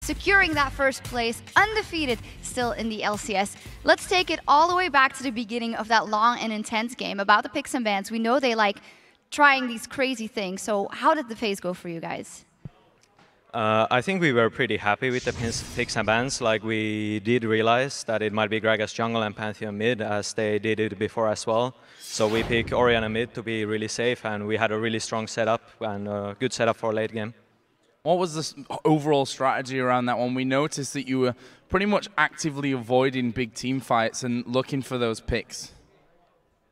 securing that first place, undefeated still in the LCS. Let's take it all the way back to the beginning of that long and intense game about the picks and bans. We know they like trying these crazy things. So how did the phase go for you guys? I think we were pretty happy with the picks and bans. Like, we did realize that it might be Gragas jungle and Pantheon mid, as they did it before as well. So we picked Orianna mid to be really safe, and we had a really strong setup and a good setup for late game. What was the overall strategy around that one? We noticed that you were pretty much actively avoiding big team fights and looking for those picks.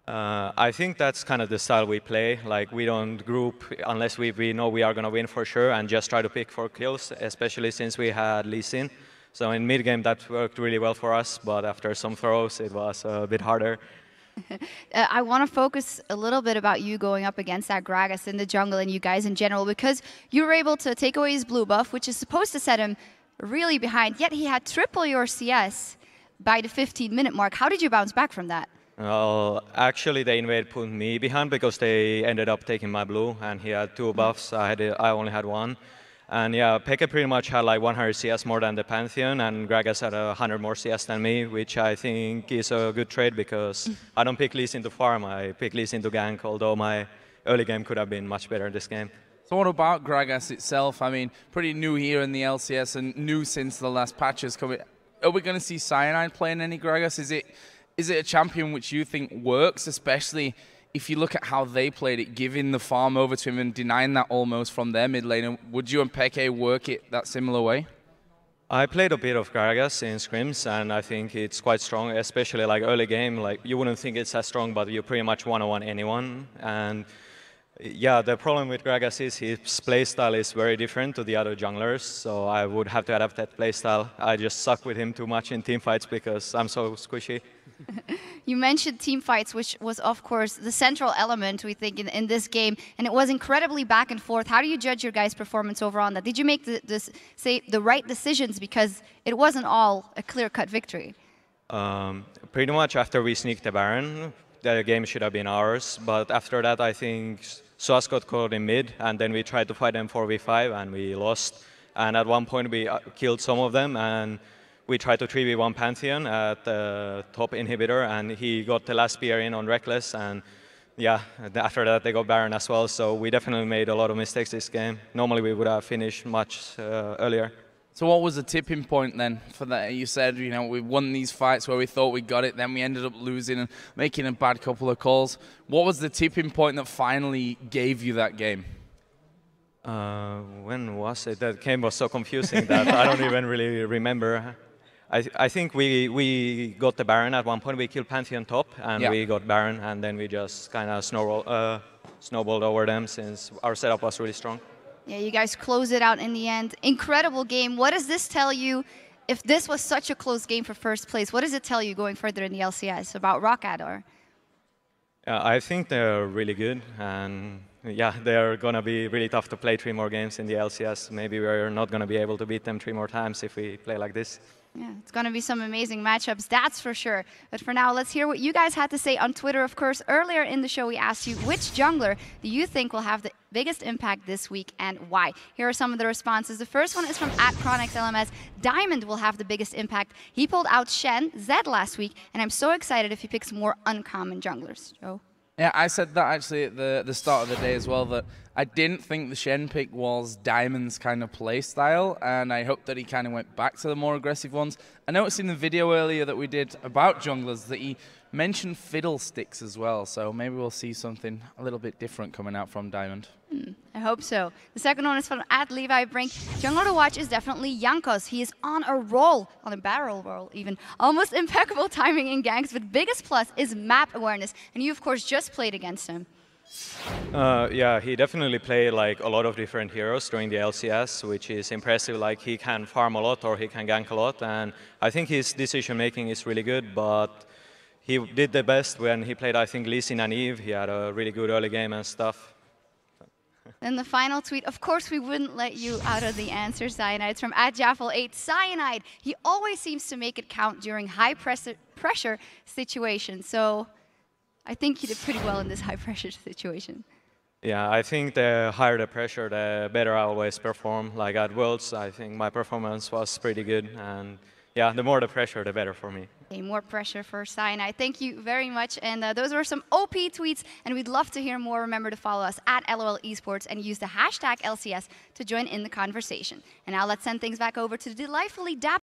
I think that's kind of the style we play. Like, we don't group unless we know we are going to win for sure, and just try to pick for kills, especially since we had Lee Sin. So in mid-game that worked really well for us, but after some throws it was a bit harder. I want to focus a little bit about you going up against that Gragas in the jungle and you guys in general, because you were able to take away his blue buff, which is supposed to set him really behind, yet he had triple your CS by the 15-minute mark. How did you bounce back from that? Well, actually, the invade put me behind because they ended up taking my blue, and he had 2 buffs. I only had 1. And yeah, Peke pretty much had like 100 CS more than the Pantheon, and Gragas had 100 more CS than me, which I think is a good trade because I don't pick Lee Sin to farm, I pick Lee Sin to gank, although my early game could have been much better this game. So what about Gragas itself? I mean, pretty new here in the LCS and new since the last patches. Are we going to see Cyanide playing any Gragas? Is it a champion which you think works, especially if you look at how they played it, giving the farm over to him and denying that almost from their mid lane? Would you and Peke work it that similar way? I played a bit of Gragas in scrims, and I think it's quite strong, especially like early game. Like, you wouldn't think it's as strong, but you pretty much one-on-one anyone. And yeah, the problem with Gragas is his playstyle is very different to the other junglers, so I would have to adapt that playstyle. I just suck with him too much in teamfights because I'm so squishy. You mentioned team fights, which was, of course, the central element, we think, in this game, and it was incredibly back and forth. How do you judge your guys' performance overall on that? Did you make the right decisions, because it wasn't all a clear-cut victory? Pretty much after we sneaked the Baron, the game should have been ours, but after that I think Suas got caught in mid, and then we tried to fight them 4v5 and we lost. And at one point we killed some of them, and we tried to 3v1 Pantheon at the top inhibitor, and he got the last spear in on Reckless, and yeah, after that they got Baron as well, so we definitely made a lot of mistakes this game. Normally we would have finished much earlier. So what was the tipping point then for that? You said, you know, we won these fights where we thought we got it, then we ended up losing and making a bad couple of calls. What was the tipping point that finally gave you that game? When was it? That game was so confusing that I don't even really remember. I think we got the Baron at one point. We killed Pantheon top, and we got Baron, and then we just kind of snowballed over them since our setup was really strong. Yeah, you guys close it out in the end. Incredible game. What does this tell you? If this was such a close game for first place, what does it tell you going further in the LCS about ROCCAT? Or? I think they're really good, and yeah, they're going to be really tough to play 3 more games in the LCS. Maybe we're not going to be able to beat them 3 more times if we play like this. Yeah, it's going to be some amazing matchups, that's for sure. But for now, let's hear what you guys had to say on Twitter. Of course, earlier in the show, we asked you which jungler do you think will have the biggest impact this week and why. Here are some of the responses. The first one is from @ChronixLMS. Diamond will have the biggest impact. He pulled out Shen, Zed last week, and I'm so excited if he picks more uncommon junglers. Joe? Yeah, I said that actually at the start of the day as well, that I didn't think the Shen pick was Diamond's kind of play style, and I hope that he kind of went back to the more aggressive ones. I noticed in the video earlier that we did about junglers that he mentioned fiddlesticks as well, so maybe we'll see something a little bit different coming out from Diamond. I hope so. The second one is from @LeviBrink. Jungler to watch is definitely Jankos. He is on a roll, on a barrel roll even. Almost impeccable timing in ganks, but biggest plus is map awareness. And you, of course, just played against him. Yeah, he definitely played like a lot of different heroes during the LCS, which is impressive. Like, he can farm a lot or he can gank a lot, and I think his decision making is really good, but he did the best when he played, I think, Lee Sin and Eve. He had a really good early game and stuff. Then the final tweet, of course we wouldn't let you out of the answer, Cyanide. It's from @Jaffel8. Cyanide, he always seems to make it count during high pressure situations. So I think he did pretty well in this high pressure situation. Yeah, I think the higher the pressure, the better I always perform. Like at Worlds, I think my performance was pretty good, and yeah, the more the pressure, the better for me. Okay, more pressure for Cyanide. Thank you very much. And those were some OP tweets, and we'd love to hear more. Remember to follow us at LOL Esports and use the hashtag LCS to join in the conversation. And now let's send things back over to the delightfully dapper